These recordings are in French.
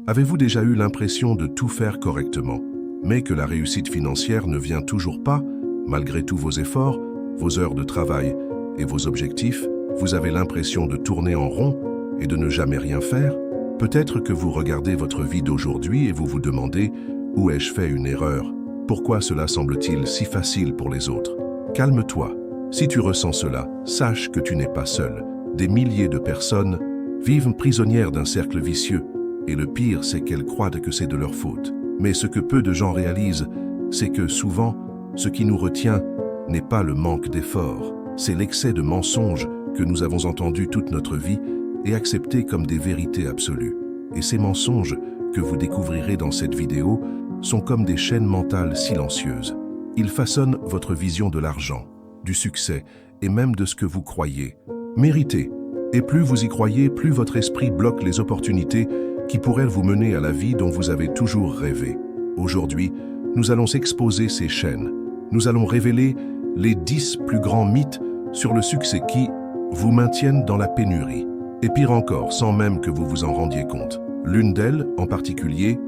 Avez-vous déjà eu l'impression de tout faire correctement, mais que la réussite financière ne vient toujours pas, malgré tous vos efforts, vos heures de travail et vos objectifs? Vous avez l'impression de tourner en rond et de ne jamais rien faire? Peut-être que vous regardez votre vie d'aujourd'hui et vous vous demandez « Où ai-je fait une erreur? Pourquoi cela semble-t-il si facile pour les autres ?» Calme-toi. Si tu ressens cela, sache que tu n'es pas seul. Des milliers de personnes vivent prisonnières d'un cercle vicieux, et le pire, c'est qu'elles croient que c'est de leur faute. Mais ce que peu de gens réalisent, c'est que souvent, ce qui nous retient n'est pas le manque d'efforts, c'est l'excès de mensonges que nous avons entendus toute notre vie et acceptés comme des vérités absolues. Et ces mensonges que vous découvrirez dans cette vidéo sont comme des chaînes mentales silencieuses. Ils façonnent votre vision de l'argent, du succès et même de ce que vous croyez mériter. Et plus vous y croyez, plus votre esprit bloque les opportunités qui pourraient vous mener à la vie dont vous avez toujours rêvé. Aujourd'hui, nous allons exposer ces chaînes. Nous allons révéler les 10 plus grands mythes sur le succès qui vous maintiennent dans la pénurie. Et pire encore, sans même que vous vous en rendiez compte. L'une d'elles, en particulier,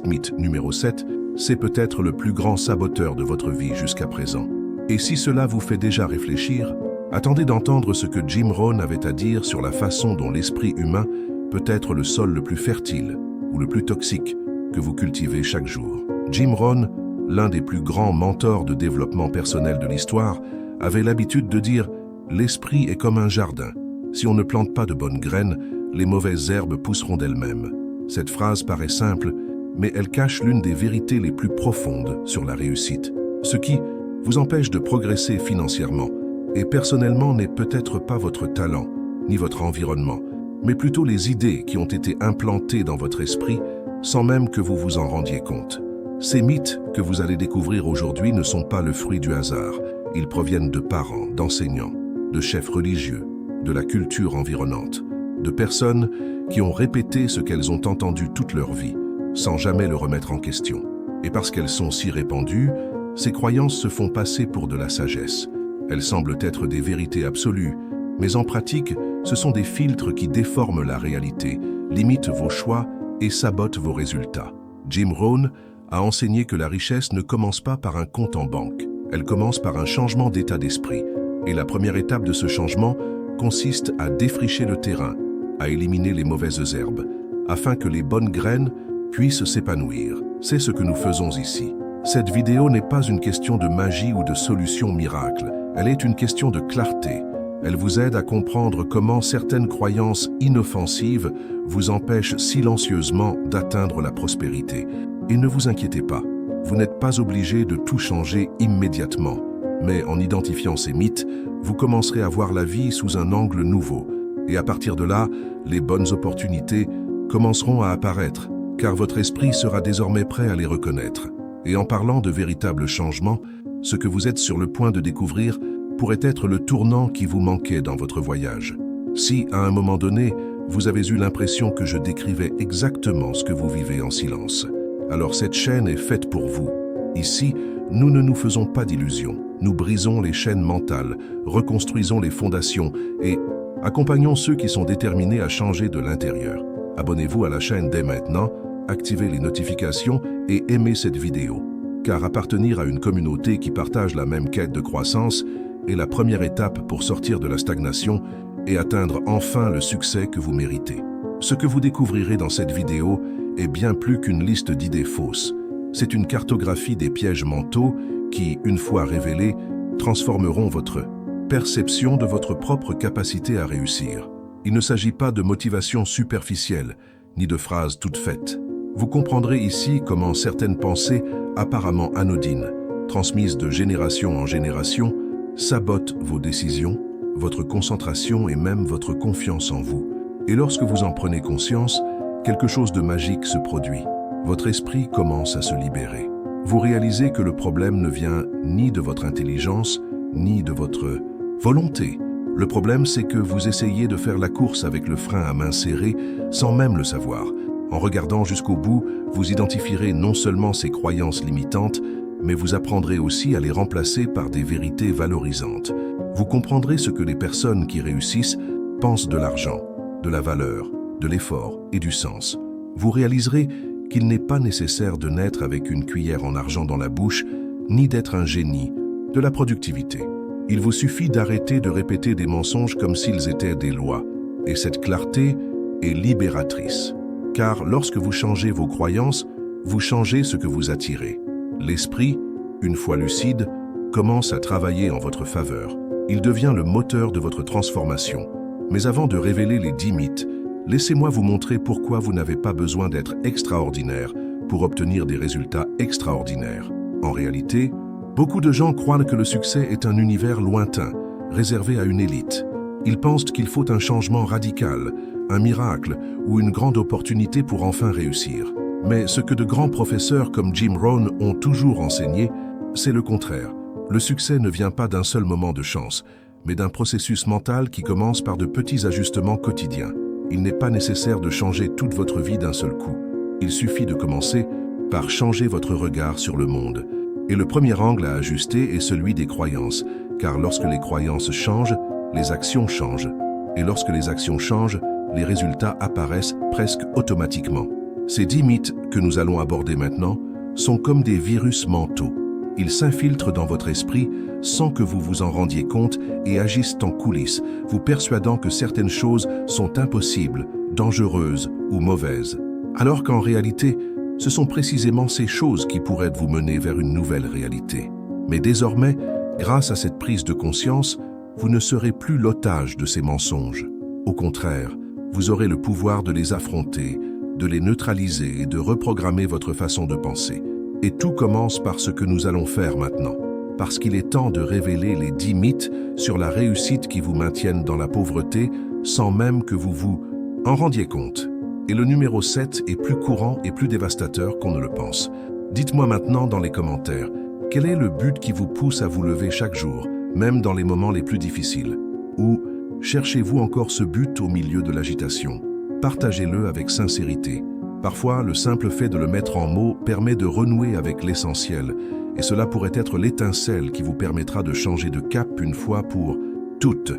mythe numéro 7, c'est peut-être le plus grand saboteur de votre vie jusqu'à présent. Et si cela vous fait déjà réfléchir, attendez d'entendre ce que Jim Rohn avait à dire sur la façon dont l'esprit humain peut être le sol le plus fertile ou le plus toxique que vous cultivez chaque jour. Jim Rohn, l'un des plus grands mentors de développement personnel de l'histoire, avait l'habitude de dire « L'esprit est comme un jardin. Si on ne plante pas de bonnes graines, les mauvaises herbes pousseront d'elles-mêmes. » Cette phrase paraît simple, mais elle cache l'une des vérités les plus profondes sur la réussite. Ce qui vous empêche de progresser financièrement et personnellement n'est peut-être pas votre talent, ni votre environnement, mais plutôt les idées qui ont été implantées dans votre esprit sans même que vous vous en rendiez compte. Ces mythes que vous allez découvrir aujourd'hui ne sont pas le fruit du hasard. Ils proviennent de parents, d'enseignants, de chefs religieux, de la culture environnante, de personnes qui ont répété ce qu'elles ont entendu toute leur vie, sans jamais le remettre en question. Et parce qu'elles sont si répandues, ces croyances se font passer pour de la sagesse. Elles semblent être des vérités absolues, mais en pratique, ce sont des filtres qui déforment la réalité, limitent vos choix et sabotent vos résultats. Jim Rohn a enseigné que la richesse ne commence pas par un compte en banque. Elle commence par un changement d'état d'esprit. Et la première étape de ce changement consiste à défricher le terrain, à éliminer les mauvaises herbes, afin que les bonnes graines puissent s'épanouir. C'est ce que nous faisons ici. Cette vidéo n'est pas une question de magie ou de solution miracle. Elle est une question de clarté. Elle vous aide à comprendre comment certaines croyances inoffensives vous empêchent silencieusement d'atteindre la prospérité. Et ne vous inquiétez pas, vous n'êtes pas obligé de tout changer immédiatement. Mais en identifiant ces mythes, vous commencerez à voir la vie sous un angle nouveau. Et à partir de là, les bonnes opportunités commenceront à apparaître, car votre esprit sera désormais prêt à les reconnaître. Et en parlant de véritables changements, ce que vous êtes sur le point de découvrir pourrait être le tournant qui vous manquait dans votre voyage. Si, à un moment donné, vous avez eu l'impression que je décrivais exactement ce que vous vivez en silence, alors cette chaîne est faite pour vous. Ici, nous ne nous faisons pas d'illusions. Nous brisons les chaînes mentales, reconstruisons les fondations et accompagnons ceux qui sont déterminés à changer de l'intérieur. Abonnez-vous à la chaîne dès maintenant, activez les notifications et aimez cette vidéo. Car appartenir à une communauté qui partage la même quête de croissance est la première étape pour sortir de la stagnation et atteindre enfin le succès que vous méritez. Ce que vous découvrirez dans cette vidéo est bien plus qu'une liste d'idées fausses. C'est une cartographie des pièges mentaux qui, une fois révélés, transformeront votre perception de votre propre capacité à réussir. Il ne s'agit pas de motivation superficielle, ni de phrases toutes faites. Vous comprendrez ici comment certaines pensées apparemment anodines, transmises de génération en génération, sabotent vos décisions, votre concentration et même votre confiance en vous. Et lorsque vous en prenez conscience, quelque chose de magique se produit. Votre esprit commence à se libérer. Vous réalisez que le problème ne vient ni de votre intelligence, ni de votre volonté. Le problème, c'est que vous essayez de faire la course avec le frein à main serré sans même le savoir. En regardant jusqu'au bout, vous identifierez non seulement ces croyances limitantes, mais vous apprendrez aussi à les remplacer par des vérités valorisantes. Vous comprendrez ce que les personnes qui réussissent pensent de l'argent, de la valeur, de l'effort et du sens. Vous réaliserez qu'il n'est pas nécessaire de naître avec une cuillère en argent dans la bouche, ni d'être un génie de la productivité. Il vous suffit d'arrêter de répéter des mensonges comme s'ils étaient des lois. Et cette clarté est libératrice. Car lorsque vous changez vos croyances, vous changez ce que vous attirez. L'esprit, une fois lucide, commence à travailler en votre faveur. Il devient le moteur de votre transformation. Mais avant de révéler les 10 mythes, laissez-moi vous montrer pourquoi vous n'avez pas besoin d'être extraordinaire pour obtenir des résultats extraordinaires. En réalité, beaucoup de gens croient que le succès est un univers lointain, réservé à une élite. Ils pensent qu'il faut un changement radical, un miracle ou une grande opportunité pour enfin réussir. Mais ce que de grands professeurs comme Jim Rohn ont toujours enseigné, c'est le contraire. Le succès ne vient pas d'un seul moment de chance, mais d'un processus mental qui commence par de petits ajustements quotidiens. Il n'est pas nécessaire de changer toute votre vie d'un seul coup. Il suffit de commencer par changer votre regard sur le monde. Et le premier angle à ajuster est celui des croyances, car lorsque les croyances changent, les actions changent. Et lorsque les actions changent, les résultats apparaissent presque automatiquement. Ces 10 mythes que nous allons aborder maintenant sont comme des virus mentaux. Ils s'infiltrent dans votre esprit sans que vous vous en rendiez compte et agissent en coulisses, vous persuadant que certaines choses sont impossibles, dangereuses ou mauvaises. Alors qu'en réalité, ce sont précisément ces choses qui pourraient vous mener vers une nouvelle réalité. Mais désormais, grâce à cette prise de conscience, vous ne serez plus l'otage de ces mensonges. Au contraire, vous aurez le pouvoir de les affronter, de les neutraliser et de reprogrammer votre façon de penser. Et tout commence par ce que nous allons faire maintenant, parce qu'il est temps de révéler les 10 mythes sur la réussite qui vous maintiennent dans la pauvreté sans même que vous vous en rendiez compte. Et le numéro 7 est plus courant et plus dévastateur qu'on ne le pense. Dites-moi maintenant dans les commentaires, quel est le but qui vous pousse à vous lever chaque jour, même dans les moments les plus difficiles? Ou cherchez-vous encore ce but au milieu de l'agitation? Partagez-le avec sincérité. Parfois, le simple fait de le mettre en mots permet de renouer avec l'essentiel, et cela pourrait être l'étincelle qui vous permettra de changer de cap une fois pour toutes.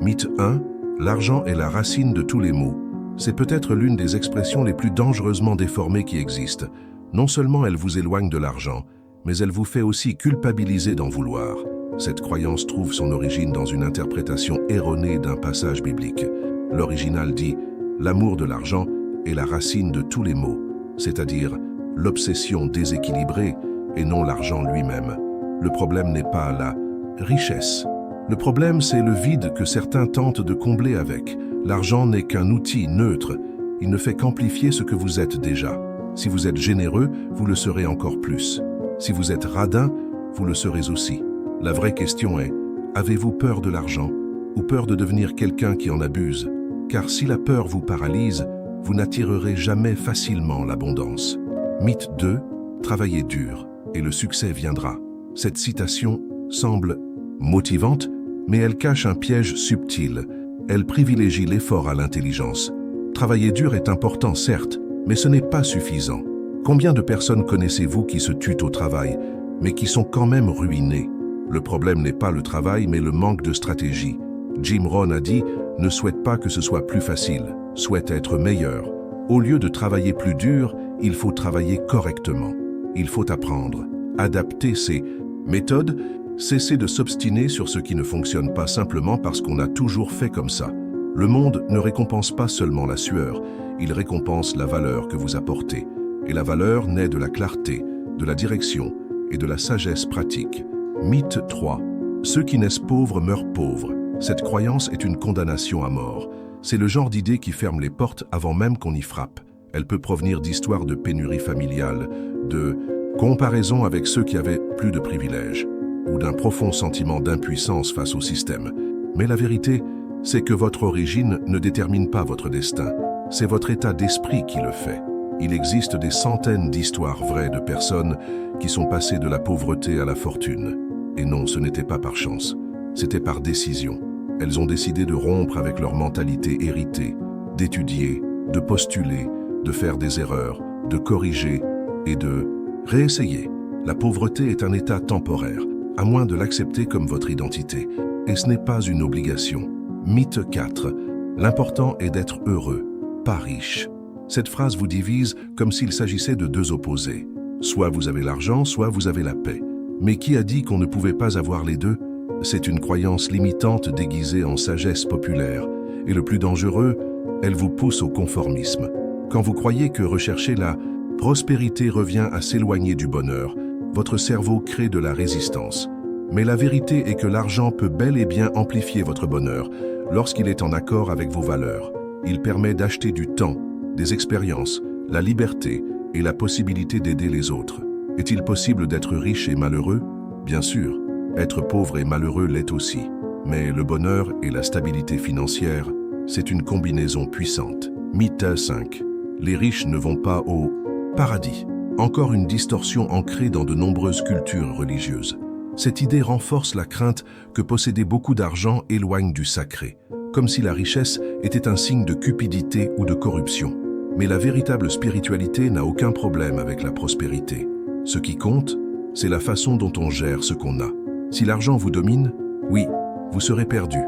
Mythe 1. L'argent est la racine de tous les maux. C'est peut-être l'une des expressions les plus dangereusement déformées qui existent. Non seulement elle vous éloigne de l'argent, mais elle vous fait aussi culpabiliser d'en vouloir. Cette croyance trouve son origine dans une interprétation erronée d'un passage biblique. L'original dit « L'amour de l'argent est la racine de tous les maux », c'est-à-dire l'obsession déséquilibrée et non l'argent lui-même. Le problème n'est pas la richesse. Le problème, c'est le vide que certains tentent de combler avec. L'argent n'est qu'un outil neutre. Il ne fait qu'amplifier ce que vous êtes déjà. Si vous êtes généreux, vous le serez encore plus. Si vous êtes radin, vous le serez aussi. La vraie question est, avez-vous peur de l'argent ou peur de devenir quelqu'un qui en abuse? Car si la peur vous paralyse, vous n'attirerez jamais facilement l'abondance. Mythe 2, travaillez dur et le succès viendra. Cette citation semble motivante, mais elle cache un piège subtil. Elle privilégie l'effort à l'intelligence. Travailler dur est important, certes, mais ce n'est pas suffisant. Combien de personnes connaissez-vous qui se tuent au travail, mais qui sont quand même ruinées? Le problème n'est pas le travail, mais le manque de stratégie. Jim Rohn a dit « Ne souhaite pas que ce soit plus facile, souhaite être meilleur. Au lieu de travailler plus dur, il faut travailler correctement. Il faut apprendre, adapter ses méthodes, cesser de s'obstiner sur ce qui ne fonctionne pas simplement parce qu'on a toujours fait comme ça. Le monde ne récompense pas seulement la sueur, il récompense la valeur que vous apportez. Et la valeur naît de la clarté, de la direction et de la sagesse pratique. Mythe 3. Ceux qui naissent pauvres meurent pauvres. Cette croyance est une condamnation à mort. C'est le genre d'idée qui ferme les portes avant même qu'on y frappe. Elle peut provenir d'histoires de pénurie familiale, de comparaison avec ceux qui avaient plus de privilèges, ou d'un profond sentiment d'impuissance face au système. Mais la vérité, c'est que votre origine ne détermine pas votre destin. C'est votre état d'esprit qui le fait. Il existe des centaines d'histoires vraies de personnes qui sont passées de la pauvreté à la fortune. Et non, ce n'était pas par chance, c'était par décision. Elles ont décidé de rompre avec leur mentalité héritée, d'étudier, de postuler, de faire des erreurs, de corriger et de réessayer. La pauvreté est un état temporaire, à moins de l'accepter comme votre identité. Et ce n'est pas une obligation. Mythe 4. L'important est d'être heureux, pas riche. Cette phrase vous divise comme s'il s'agissait de deux opposés. Soit vous avez l'argent, soit vous avez la paix. Mais qui a dit qu'on ne pouvait pas avoir les deux? C'est une croyance limitante déguisée en sagesse populaire. Et le plus dangereux, elle vous pousse au conformisme. Quand vous croyez que rechercher la prospérité revient à s'éloigner du bonheur, votre cerveau crée de la résistance. Mais la vérité est que l'argent peut bel et bien amplifier votre bonheur lorsqu'il est en accord avec vos valeurs. Il permet d'acheter du temps, des expériences, la liberté et la possibilité d'aider les autres. Est-il possible d'être riche et malheureux? Bien sûr. Être pauvre et malheureux l'est aussi. Mais le bonheur et la stabilité financière, c'est une combinaison puissante. Mythe 5. Les riches ne vont pas au paradis. Encore une distorsion ancrée dans de nombreuses cultures religieuses. Cette idée renforce la crainte que posséder beaucoup d'argent éloigne du sacré, comme si la richesse était un signe de cupidité ou de corruption. Mais la véritable spiritualité n'a aucun problème avec la prospérité. Ce qui compte, c'est la façon dont on gère ce qu'on a. Si l'argent vous domine, oui, vous serez perdu.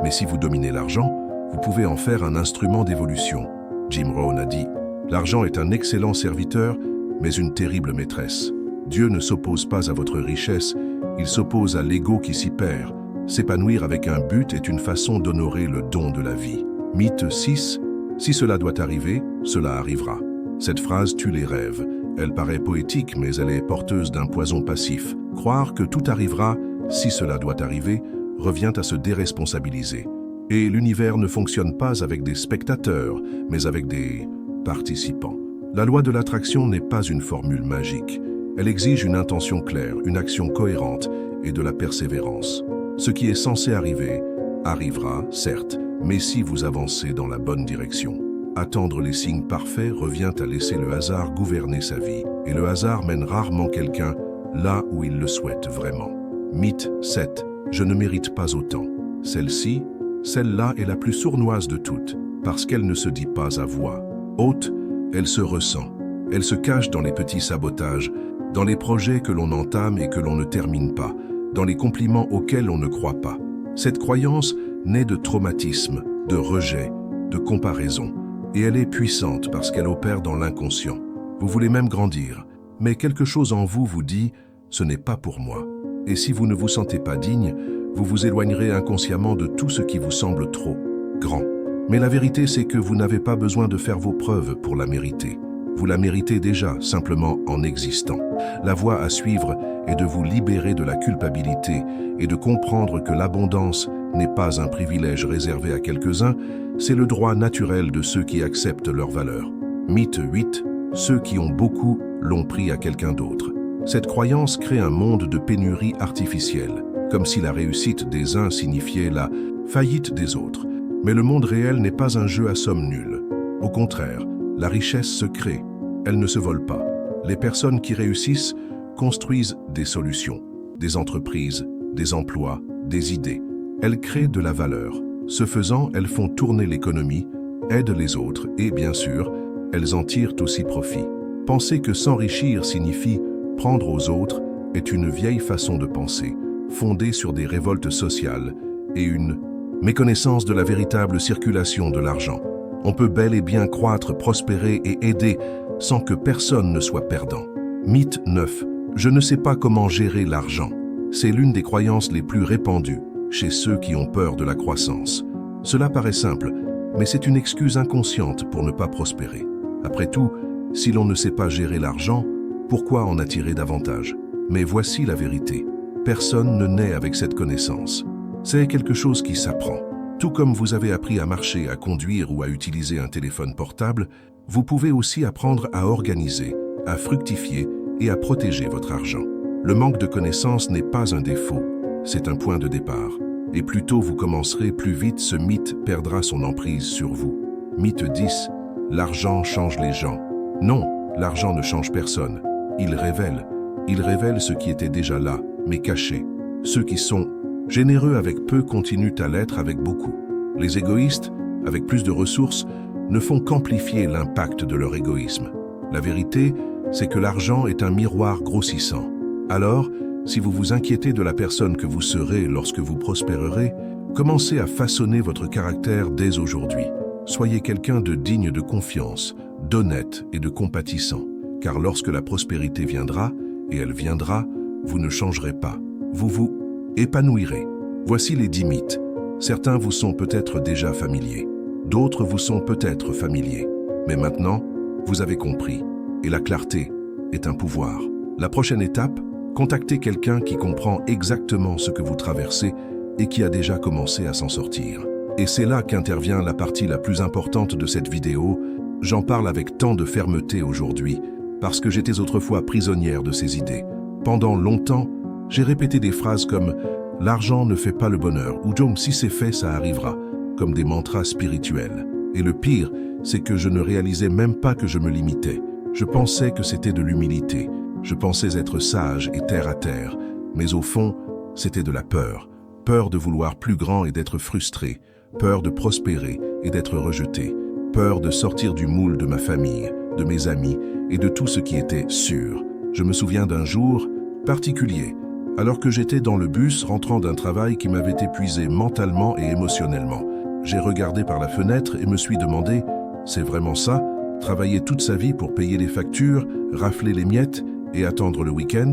Mais si vous dominez l'argent, vous pouvez en faire un instrument d'évolution. Jim Rohn a dit « L'argent est un excellent serviteur, mais une terrible maîtresse. Dieu ne s'oppose pas à votre richesse, il s'oppose à l'ego qui s'y perd. S'épanouir avec un but est une façon d'honorer le don de la vie. » Mythe 6. Si cela doit arriver, cela arrivera. Cette phrase tue les rêves. Elle paraît poétique, mais elle est porteuse d'un poison passif. Croire que tout arrivera, si cela doit arriver, revient à se déresponsabiliser. Et l'univers ne fonctionne pas avec des spectateurs, mais avec des participants. La loi de l'attraction n'est pas une formule magique. Elle exige une intention claire, une action cohérente et de la persévérance. Ce qui est censé arriver, arrivera, certes, mais si vous avancez dans la bonne direction. Attendre les signes parfaits revient à laisser le hasard gouverner sa vie, et le hasard mène rarement quelqu'un là où il le souhaite vraiment. Mythe 7. Je ne mérite pas autant. Celle-là est la plus sournoise de toutes, parce qu'elle ne se dit pas à voix haute, elle se ressent. Elle se cache dans les petits sabotages, dans les projets que l'on entame et que l'on ne termine pas, dans les compliments auxquels on ne croit pas. Cette croyance naît de traumatisme, de rejet, de comparaison, et elle est puissante parce qu'elle opère dans l'inconscient. Vous voulez même grandir, mais quelque chose en vous vous dit « ce n'est pas pour moi ». Et si vous ne vous sentez pas digne, vous vous éloignerez inconsciemment de tout ce qui vous semble trop grand. Mais la vérité, c'est que vous n'avez pas besoin de faire vos preuves pour la mériter. Vous la méritez déjà, simplement en existant. La voie à suivre est de vous libérer de la culpabilité et de comprendre que l'abondance n'est pas un privilège réservé à quelques-uns, c'est le droit naturel de ceux qui acceptent leur valeur. Mythe 8. Ceux qui ont beaucoup l'ont pris à quelqu'un d'autre. Cette croyance crée un monde de pénurie artificielle, comme si la réussite des uns signifiait la faillite des autres. Mais le monde réel n'est pas un jeu à somme nulle. Au contraire, la richesse se crée, elle ne se vole pas. Les personnes qui réussissent construisent des solutions, des entreprises, des emplois, des idées. Elles créent de la valeur. Ce faisant, elles font tourner l'économie, aident les autres et, bien sûr, elles en tirent aussi profit. Penser que s'enrichir signifie prendre aux autres est une vieille façon de penser, fondée sur des révoltes sociales et une méconnaissance de la véritable circulation de l'argent. On peut bel et bien croître, prospérer et aider sans que personne ne soit perdant. Mythe 9. Je ne sais pas comment gérer l'argent. C'est l'une des croyances les plus répandues chez ceux qui ont peur de la croissance. Cela paraît simple, mais c'est une excuse inconsciente pour ne pas prospérer. Après tout, si l'on ne sait pas gérer l'argent, pourquoi en attirer davantage? Mais voici la vérité. Personne ne naît avec cette connaissance. C'est quelque chose qui s'apprend. Tout comme vous avez appris à marcher, à conduire ou à utiliser un téléphone portable, vous pouvez aussi apprendre à organiser, à fructifier et à protéger votre argent. Le manque de connaissances n'est pas un défaut, c'est un point de départ. Et plus tôt vous commencerez, plus vite ce mythe perdra son emprise sur vous. Mythe 10. L'argent change les gens. Non, l'argent ne change personne. Il révèle ce qui était déjà là, mais caché. Ceux qui sont généreux avec peu continuent à l'être avec beaucoup. Les égoïstes, avec plus de ressources, ne font qu'amplifier l'impact de leur égoïsme. La vérité, c'est que l'argent est un miroir grossissant. Alors, si vous vous inquiétez de la personne que vous serez lorsque vous prospérerez, commencez à façonner votre caractère dès aujourd'hui. Soyez quelqu'un de digne de confiance, d'honnête et de compatissant. Car lorsque la prospérité viendra, et elle viendra, vous ne changerez pas. Vous vous épanouirez. Voici les 10 mythes. Certains vous sont peut-être déjà familiers. D'autres vous sont peut-être familiers. Mais maintenant, vous avez compris. Et la clarté est un pouvoir. La prochaine étape, contactez quelqu'un qui comprend exactement ce que vous traversez et qui a déjà commencé à s'en sortir. Et c'est là qu'intervient la partie la plus importante de cette vidéo. J'en parle avec tant de fermeté aujourd'hui, parce que j'étais autrefois prisonnière de ces idées. Pendant longtemps, j'ai répété des phrases comme « l'argent ne fait pas le bonheur » ou « si c'est fait, ça arrivera », comme des mantras spirituels. Et le pire, c'est que je ne réalisais même pas que je me limitais. Je pensais que c'était de l'humilité. Je pensais être sage et terre à terre. Mais au fond, c'était de la peur. Peur de vouloir plus grand et d'être frustré. Peur de prospérer et d'être rejeté. Peur de sortir du moule de ma famille, de mes amis et de tout ce qui était sûr. Je me souviens d'un jour particulier, alors que j'étais dans le bus rentrant d'un travail qui m'avait épuisé mentalement et émotionnellement. J'ai regardé par la fenêtre et me suis demandé, c'est vraiment ça? Travailler toute sa vie pour payer les factures, rafler les miettes et attendre le week-end?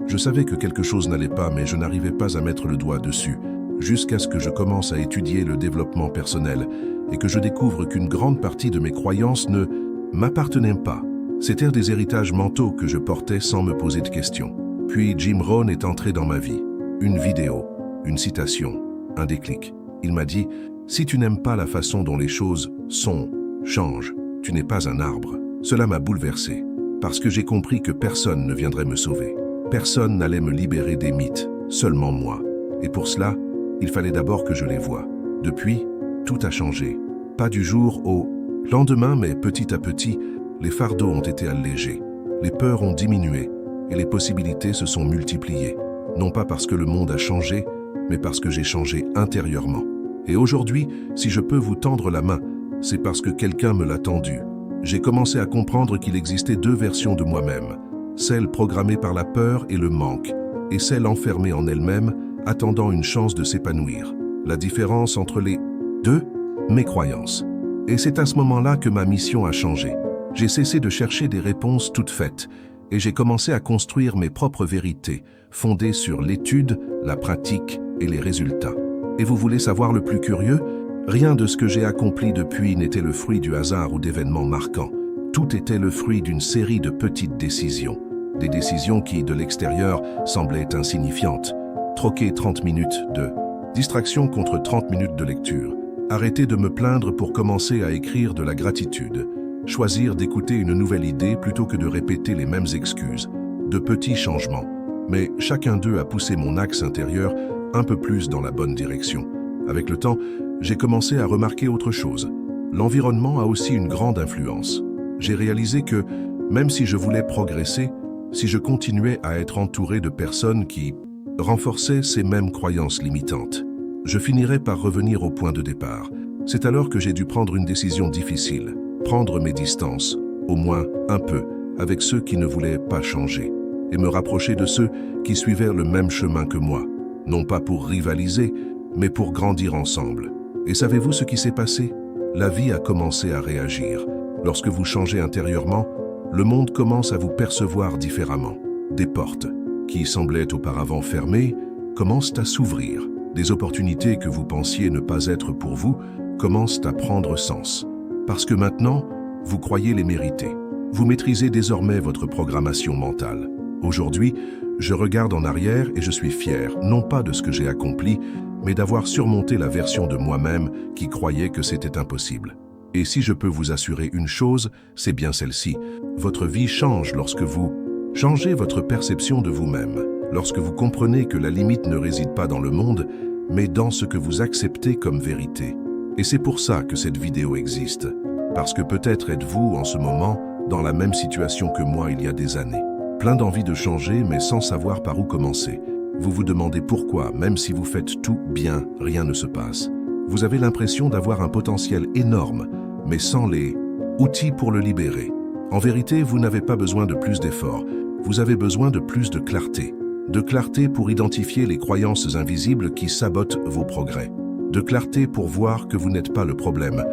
Je savais que quelque chose n'allait pas, mais je n'arrivais pas à mettre le doigt dessus, jusqu'à ce que je commence à étudier le développement personnel et que je découvre qu'une grande partie de mes croyances ne m'appartenaient pas. C'étaient des héritages mentaux que je portais sans me poser de questions. Puis Jim Rohn est entré dans ma vie. Une vidéo, une citation, un déclic. Il m'a dit « Si tu n'aimes pas la façon dont les choses sont, change. Tu n'es pas un arbre. » Cela m'a bouleversé, parce que j'ai compris que personne ne viendrait me sauver. Personne n'allait me libérer des mythes, seulement moi. Et pour cela, il fallait d'abord que je les voie. Depuis, tout a changé. Pas du jour au lendemain, mais petit à petit, les fardeaux ont été allégés, les peurs ont diminué et les possibilités se sont multipliées. Non pas parce que le monde a changé, mais parce que j'ai changé intérieurement. Et aujourd'hui, si je peux vous tendre la main, c'est parce que quelqu'un me l'a tendue. J'ai commencé à comprendre qu'il existait 2 versions de moi-même, celle programmée par la peur et le manque, et celle enfermée en elle-même, attendant une chance de s'épanouir. La différence entre les 2, mes croyances. Et c'est à ce moment-là que ma mission a changé. J'ai cessé de chercher des réponses toutes faites, et j'ai commencé à construire mes propres vérités, fondées sur l'étude, la pratique et les résultats. Et vous voulez savoir le plus curieux? Rien de ce que j'ai accompli depuis n'était le fruit du hasard ou d'événements marquants. Tout était le fruit d'une série de petites décisions. Des décisions qui, de l'extérieur, semblaient insignifiantes. Troquer 30 minutes de distraction contre 30 minutes de lecture. Arrêter de me plaindre pour commencer à écrire de la gratitude. Choisir d'écouter une nouvelle idée plutôt que de répéter les mêmes excuses. De petits changements. Mais chacun d'eux a poussé mon axe intérieur un peu plus dans la bonne direction. Avec le temps, j'ai commencé à remarquer autre chose. L'environnement a aussi une grande influence. J'ai réalisé que, même si je voulais progresser, si je continuais à être entouré de personnes qui renforçaient ces mêmes croyances limitantes, je finirais par revenir au point de départ. C'est alors que j'ai dû prendre une décision difficile, prendre mes distances, au moins un peu, avec ceux qui ne voulaient pas changer, et me rapprocher de ceux qui suivaient le même chemin que moi, non pas pour rivaliser, mais pour grandir ensemble. Et savez-vous ce qui s'est passé? La vie a commencé à réagir. Lorsque vous changez intérieurement, le monde commence à vous percevoir différemment. Des portes, qui semblaient auparavant fermées, commencent à s'ouvrir. Des opportunités que vous pensiez ne pas être pour vous commencent à prendre sens. Parce que maintenant, vous croyez les mériter. Vous maîtrisez désormais votre programmation mentale. Aujourd'hui, je regarde en arrière et je suis fier, non pas de ce que j'ai accompli, mais d'avoir surmonté la version de moi-même qui croyait que c'était impossible. Et si je peux vous assurer une chose, c'est bien celle-ci. Votre vie change lorsque vous changez votre perception de vous-même, lorsque vous comprenez que la limite ne réside pas dans le monde, mais dans ce que vous acceptez comme vérité. Et c'est pour ça que cette vidéo existe, parce que peut-être êtes-vous en ce moment dans la même situation que moi il y a des années. Plein d'envie de changer, mais sans savoir par où commencer. Vous vous demandez pourquoi, même si vous faites tout bien, rien ne se passe. Vous avez l'impression d'avoir un potentiel énorme, mais sans les outils pour le libérer. En vérité, vous n'avez pas besoin de plus d'efforts, vous avez besoin de plus de clarté. De clarté pour identifier les croyances invisibles qui sabotent vos progrès. De clarté pour voir que vous n'êtes pas le problème,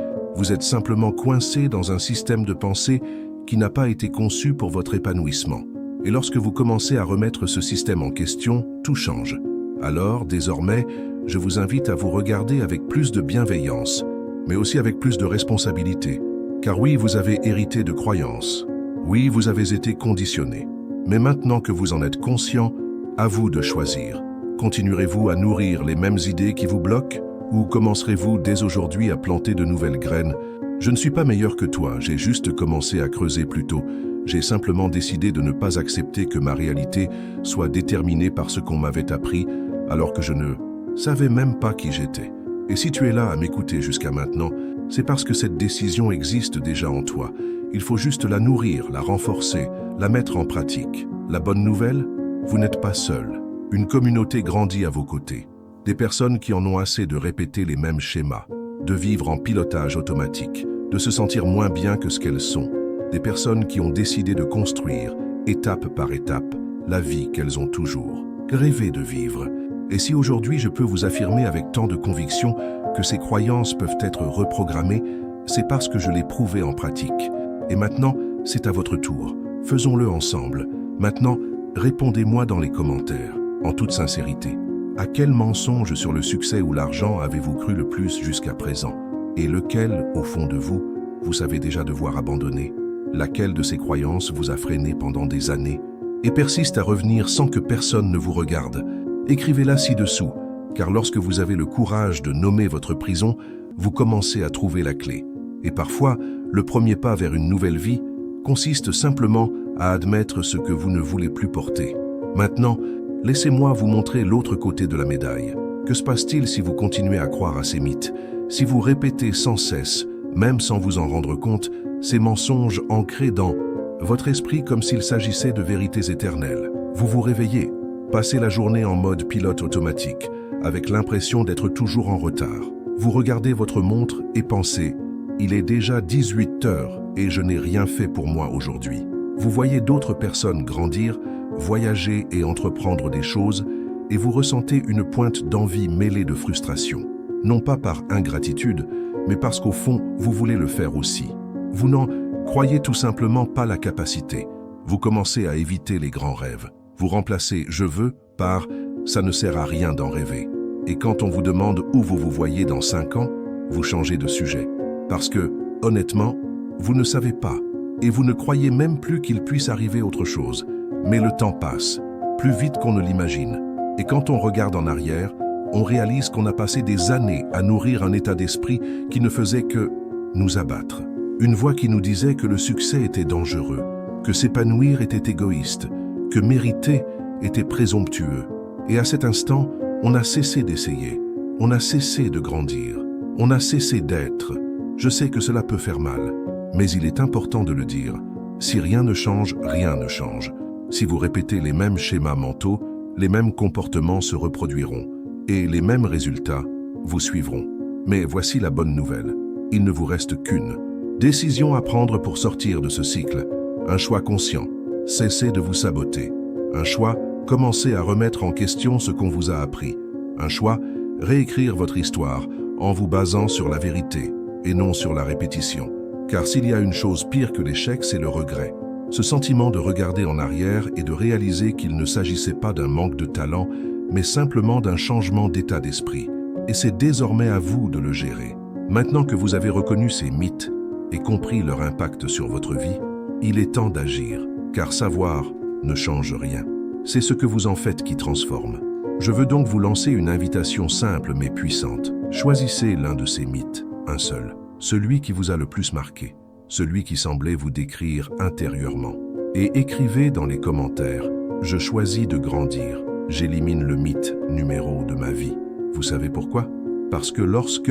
Vous êtes simplement coincé dans un système de pensée qui n'a pas été conçu pour votre épanouissement. Et lorsque vous commencez à remettre ce système en question, tout change. Alors, désormais, je vous invite à vous regarder avec plus de bienveillance, mais aussi avec plus de responsabilité. Car oui, vous avez hérité de croyances. Oui, vous avez été conditionné. Mais maintenant que vous en êtes conscient, à vous de choisir. Continuerez-vous à nourrir les mêmes idées qui vous bloquent ou commencerez-vous dès aujourd'hui à planter de nouvelles graines? Je ne suis pas meilleur que toi, j'ai juste commencé à creuser plus tôt. J'ai simplement décidé de ne pas accepter que ma réalité soit déterminée par ce qu'on m'avait appris, alors que je ne savais même pas qui j'étais. Et si tu es là à m'écouter jusqu'à maintenant, c'est parce que cette décision existe déjà en toi. Il faut juste la nourrir, la renforcer, la mettre en pratique. La bonne nouvelle, vous n'êtes pas seul. Une communauté grandit à vos côtés. Des personnes qui en ont assez de répéter les mêmes schémas, de vivre en pilotage automatique, de se sentir moins bien que ce qu'elles sont. Des personnes qui ont décidé de construire, étape par étape, la vie qu'elles ont toujours rêvé de vivre. Et si aujourd'hui je peux vous affirmer avec tant de conviction que ces croyances peuvent être reprogrammées, c'est parce que je l'ai prouvé en pratique. Et maintenant, c'est à votre tour. Faisons-le ensemble. Maintenant, répondez-moi dans les commentaires, en toute sincérité. À quel mensonge sur le succès ou l'argent avez-vous cru le plus jusqu'à présent? Et lequel, au fond de vous, vous savez déjà devoir abandonner? Laquelle de ces croyances vous a freiné pendant des années et persiste à revenir sans que personne ne vous regarde? Écrivez-la ci-dessous, car lorsque vous avez le courage de nommer votre prison, vous commencez à trouver la clé. Et parfois, le premier pas vers une nouvelle vie consiste simplement à admettre ce que vous ne voulez plus porter. Maintenant, laissez-moi vous montrer l'autre côté de la médaille. Que se passe-t-il si vous continuez à croire à ces mythes? Si vous répétez sans cesse, même sans vous en rendre compte, ces mensonges ancrés dans votre esprit comme s'il s'agissait de vérités éternelles. Vous vous réveillez, passez la journée en mode pilote automatique, avec l'impression d'être toujours en retard. Vous regardez votre montre et pensez « Il est déjà 18 heures et je n'ai rien fait pour moi aujourd'hui ». Vous voyez d'autres personnes grandir, voyager et entreprendre des choses, et vous ressentez une pointe d'envie mêlée de frustration. Non pas par ingratitude, mais parce qu'au fond, vous voulez le faire aussi. Vous n'en croyez tout simplement pas la capacité. Vous commencez à éviter les grands rêves. Vous remplacez « je veux » par « ça ne sert à rien d'en rêver ». Et quand on vous demande où vous vous voyez dans 5 ans, vous changez de sujet. Parce que, honnêtement, vous ne savez pas. Et vous ne croyez même plus qu'il puisse arriver autre chose. Mais le temps passe, plus vite qu'on ne l'imagine. Et quand on regarde en arrière, on réalise qu'on a passé des années à nourrir un état d'esprit qui ne faisait que nous abattre. Une voix qui nous disait que le succès était dangereux, que s'épanouir était égoïste, que mériter était présomptueux. Et à cet instant, on a cessé d'essayer, on a cessé de grandir, on a cessé d'être. Je sais que cela peut faire mal, mais il est important de le dire. Si rien ne change, rien ne change. Si vous répétez les mêmes schémas mentaux, les mêmes comportements se reproduiront et les mêmes résultats vous suivront. Mais voici la bonne nouvelle. Il ne vous reste qu'une décision à prendre pour sortir de ce cycle. Un choix conscient. Cessez de vous saboter. Un choix, commencez à remettre en question ce qu'on vous a appris. Un choix, réécrire votre histoire en vous basant sur la vérité et non sur la répétition. Car s'il y a une chose pire que l'échec, c'est le regret. Ce sentiment de regarder en arrière et de réaliser qu'il ne s'agissait pas d'un manque de talent, mais simplement d'un changement d'état d'esprit. Et c'est désormais à vous de le gérer. Maintenant que vous avez reconnu ces mythes et compris leur impact sur votre vie, il est temps d'agir, car savoir ne change rien. C'est ce que vous en faites qui transforme. Je veux donc vous lancer une invitation simple mais puissante. Choisissez l'un de ces mythes, un seul, celui qui vous a le plus marqué, celui qui semblait vous décrire intérieurement. Et écrivez dans les commentaires « Je choisis de grandir, j'élimine le mythe numéro de ma vie ». Vous savez pourquoi? Parce que lorsque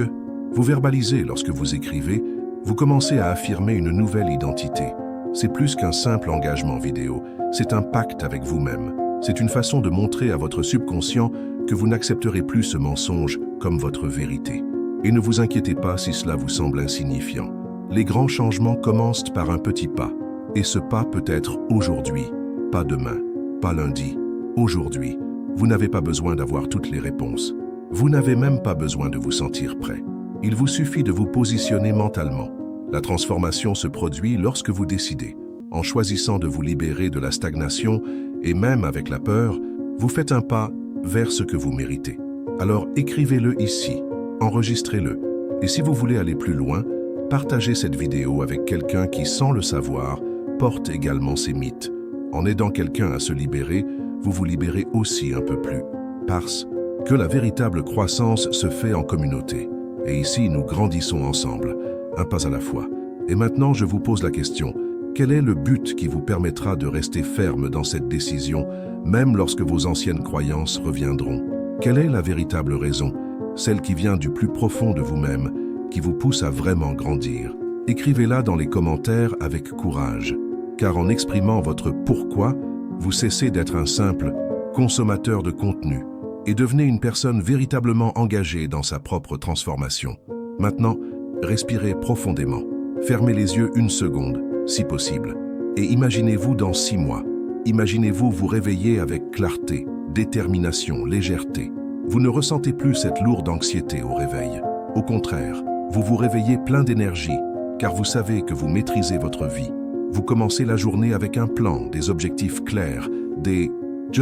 vous verbalisez, lorsque vous écrivez, vous commencez à affirmer une nouvelle identité. C'est plus qu'un simple engagement vidéo, c'est un pacte avec vous-même. C'est une façon de montrer à votre subconscient que vous n'accepterez plus ce mensonge comme votre vérité. Et ne vous inquiétez pas si cela vous semble insignifiant. Les grands changements commencent par un petit pas. Et ce pas peut être aujourd'hui, pas demain, pas lundi. Aujourd'hui, vous n'avez pas besoin d'avoir toutes les réponses. Vous n'avez même pas besoin de vous sentir prêt. Il vous suffit de vous positionner mentalement. La transformation se produit lorsque vous décidez. En choisissant de vous libérer de la stagnation, et même avec la peur, vous faites un pas vers ce que vous méritez. Alors écrivez-le ici, enregistrez-le. Et si vous voulez aller plus loin, partagez cette vidéo avec quelqu'un qui, sans le savoir, porte également ces mythes. En aidant quelqu'un à se libérer, vous vous libérez aussi un peu plus. Parce que la véritable croissance se fait en communauté. Et ici, nous grandissons ensemble, un pas à la fois. Et maintenant, je vous pose la question. Quel est le but qui vous permettra de rester ferme dans cette décision, même lorsque vos anciennes croyances reviendront? Quelle est la véritable raison, celle qui vient du plus profond de vous-même, qui vous pousse à vraiment grandir? Écrivez-la dans les commentaires avec courage, car en exprimant votre pourquoi, vous cessez d'être un simple consommateur de contenu et devenez une personne véritablement engagée dans sa propre transformation. Maintenant, respirez profondément. Fermez les yeux une seconde, si possible, et imaginez-vous dans 6 mois. Imaginez-vous vous réveiller avec clarté, détermination, légèreté. Vous ne ressentez plus cette lourde anxiété au réveil. Au contraire, vous vous réveillez plein d'énergie, car vous savez que vous maîtrisez votre vie. Vous commencez la journée avec un plan, des objectifs clairs, des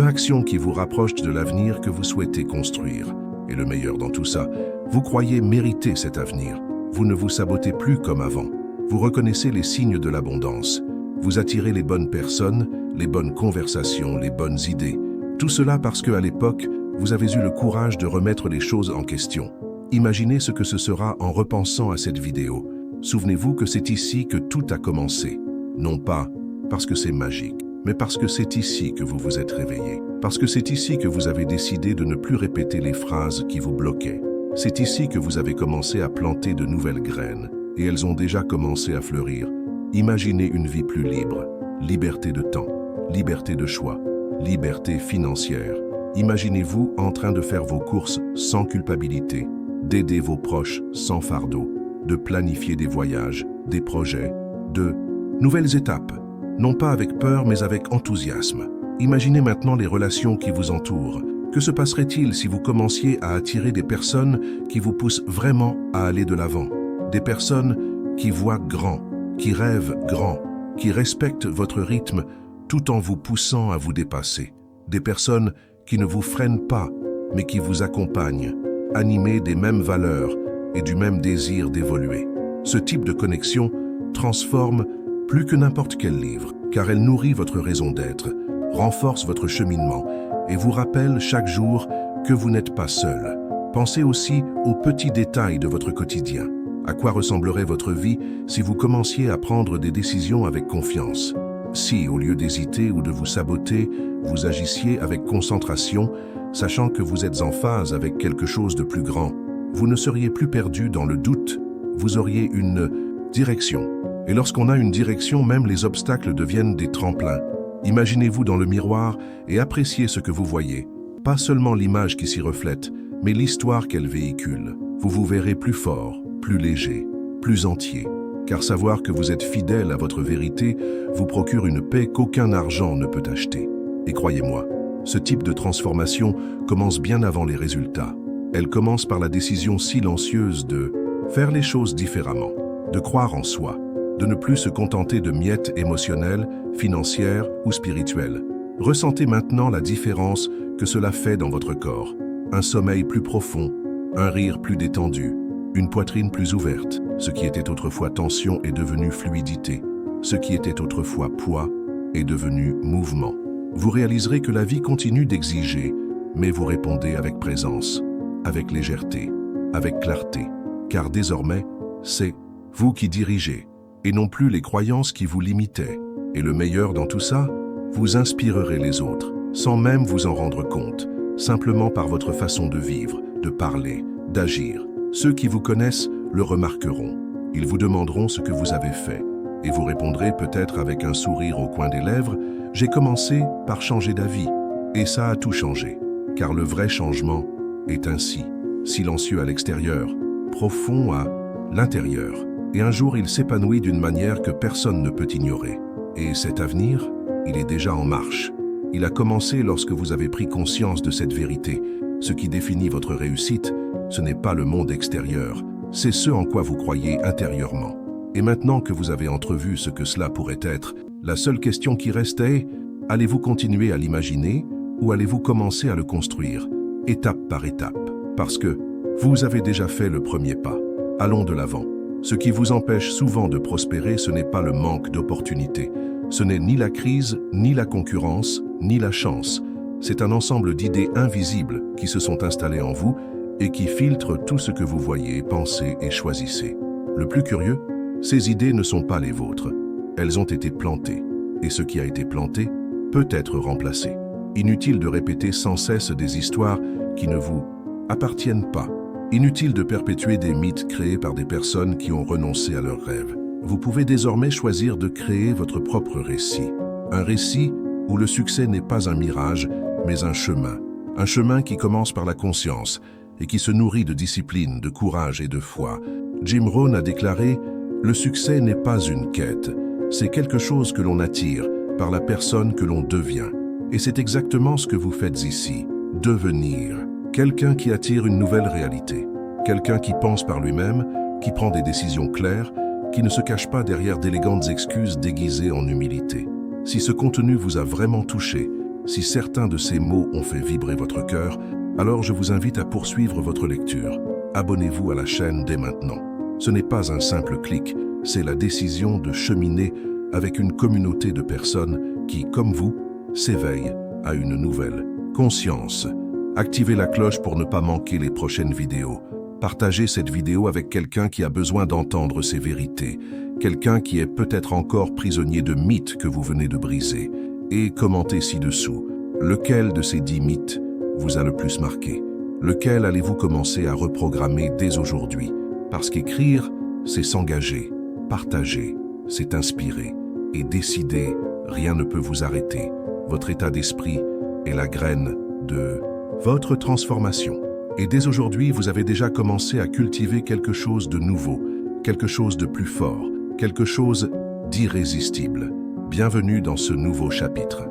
actions qui vous rapprochent de l'avenir que vous souhaitez construire. Et le meilleur dans tout ça, vous croyez mériter cet avenir. Vous ne vous sabotez plus comme avant. Vous reconnaissez les signes de l'abondance. Vous attirez les bonnes personnes, les bonnes conversations, les bonnes idées. Tout cela parce qu'à l'époque, vous avez eu le courage de remettre les choses en question. Imaginez ce que ce sera en repensant à cette vidéo. Souvenez-vous que c'est ici que tout a commencé. Non pas parce que c'est magique, mais parce que c'est ici que vous vous êtes réveillé. Parce que c'est ici que vous avez décidé de ne plus répéter les phrases qui vous bloquaient. C'est ici que vous avez commencé à planter de nouvelles graines. Et elles ont déjà commencé à fleurir. Imaginez une vie plus libre, liberté de temps, liberté de choix, liberté financière. Imaginez-vous en train de faire vos courses sans culpabilité, d'aider vos proches sans fardeau, de planifier des voyages, des projets, de nouvelles étapes, non pas avec peur mais avec enthousiasme. Imaginez maintenant les relations qui vous entourent. Que se passerait-il si vous commenciez à attirer des personnes qui vous poussent vraiment à aller de l'avant? Des personnes qui voient grand, qui rêvent grand, qui respectent votre rythme tout en vous poussant à vous dépasser. Des personnes qui ne vous freinent pas, mais qui vous accompagnent, animées des mêmes valeurs et du même désir d'évoluer. Ce type de connexion transforme plus que n'importe quel livre, car elle nourrit votre raison d'être, renforce votre cheminement et vous rappelle chaque jour que vous n'êtes pas seul. Pensez aussi aux petits détails de votre quotidien. À quoi ressemblerait votre vie si vous commenciez à prendre des décisions avec confiance? Si, au lieu d'hésiter ou de vous saboter, vous agissiez avec concentration, sachant que vous êtes en phase avec quelque chose de plus grand, vous ne seriez plus perdu dans le doute, vous auriez une direction. Et lorsqu'on a une direction, même les obstacles deviennent des tremplins. Imaginez-vous dans le miroir et appréciez ce que vous voyez. Pas seulement l'image qui s'y reflète, mais l'histoire qu'elle véhicule. Vous vous verrez plus fort, plus léger, plus entier. Car savoir que vous êtes fidèle à votre vérité vous procure une paix qu'aucun argent ne peut acheter. Et croyez-moi, ce type de transformation commence bien avant les résultats. Elle commence par la décision silencieuse de faire les choses différemment, de croire en soi, de ne plus se contenter de miettes émotionnelles, financières ou spirituelles. Ressentez maintenant la différence que cela fait dans votre corps. Un sommeil plus profond, un rire plus détendu, une poitrine plus ouverte. Ce qui était autrefois tension est devenu fluidité. Ce qui était autrefois poids est devenu mouvement. Vous réaliserez que la vie continue d'exiger, mais vous répondez avec présence, avec légèreté, avec clarté. Car désormais, c'est vous qui dirigez, et non plus les croyances qui vous limitaient. Et le meilleur dans tout ça, vous inspirerez les autres, sans même vous en rendre compte, simplement par votre façon de vivre, de parler, d'agir. Ceux qui vous connaissent le remarqueront. Ils vous demanderont ce que vous avez fait. Et vous répondrez peut-être avec un sourire au coin des lèvres, « J'ai commencé par changer d'avis. » Et ça a tout changé. Car le vrai changement est ainsi, silencieux à l'extérieur, profond à l'intérieur. Et un jour, il s'épanouit d'une manière que personne ne peut ignorer. Et cet avenir, il est déjà en marche. Il a commencé lorsque vous avez pris conscience de cette vérité. Ce qui définit votre réussite, ce n'est pas le monde extérieur, c'est ce en quoi vous croyez intérieurement. Et maintenant que vous avez entrevu ce que cela pourrait être, la seule question qui reste est, allez-vous continuer à l'imaginer ou allez-vous commencer à le construire, étape par étape? Parce que vous avez déjà fait le premier pas. Allons de l'avant. Ce qui vous empêche souvent de prospérer, ce n'est pas le manque d'opportunités. Ce n'est ni la crise, ni la concurrence, ni la chance. C'est un ensemble d'idées invisibles qui se sont installées en vous et qui filtrent tout ce que vous voyez, pensez et choisissez. Le plus curieux, ces idées ne sont pas les vôtres. Elles ont été plantées. Et ce qui a été planté peut être remplacé. Inutile de répéter sans cesse des histoires qui ne vous appartiennent pas. Inutile de perpétuer des mythes créés par des personnes qui ont renoncé à leurs rêves. Vous pouvez désormais choisir de créer votre propre récit. Un récit où le succès n'est pas un mirage, mais un chemin. Un chemin qui commence par la conscience et qui se nourrit de discipline, de courage et de foi. Jim Rohn a déclaré « Le succès n'est pas une quête, c'est quelque chose que l'on attire par la personne que l'on devient. » Et c'est exactement ce que vous faites ici, devenir. Quelqu'un qui attire une nouvelle réalité. Quelqu'un qui pense par lui-même, qui prend des décisions claires, qui ne se cache pas derrière d'élégantes excuses déguisées en humilité. Si ce contenu vous a vraiment touché, si certains de ces mots ont fait vibrer votre cœur, alors je vous invite à poursuivre votre lecture. Abonnez-vous à la chaîne dès maintenant. Ce n'est pas un simple clic, c'est la décision de cheminer avec une communauté de personnes qui, comme vous, s'éveillent à une nouvelle conscience. Activez la cloche pour ne pas manquer les prochaines vidéos. Partagez cette vidéo avec quelqu'un qui a besoin d'entendre ces vérités, quelqu'un qui est peut-être encore prisonnier de mythes que vous venez de briser. Et commentez ci-dessous. Lequel de ces 10 mythes vous a le plus marqué? Lequel allez-vous commencer à reprogrammer dès aujourd'hui? Parce qu'écrire, c'est s'engager. Partager, c'est inspirer. Et décider, rien ne peut vous arrêter. Votre état d'esprit est la graine de votre transformation. Et dès aujourd'hui, vous avez déjà commencé à cultiver quelque chose de nouveau, quelque chose de plus fort, quelque chose d'irrésistible. Bienvenue dans ce nouveau chapitre.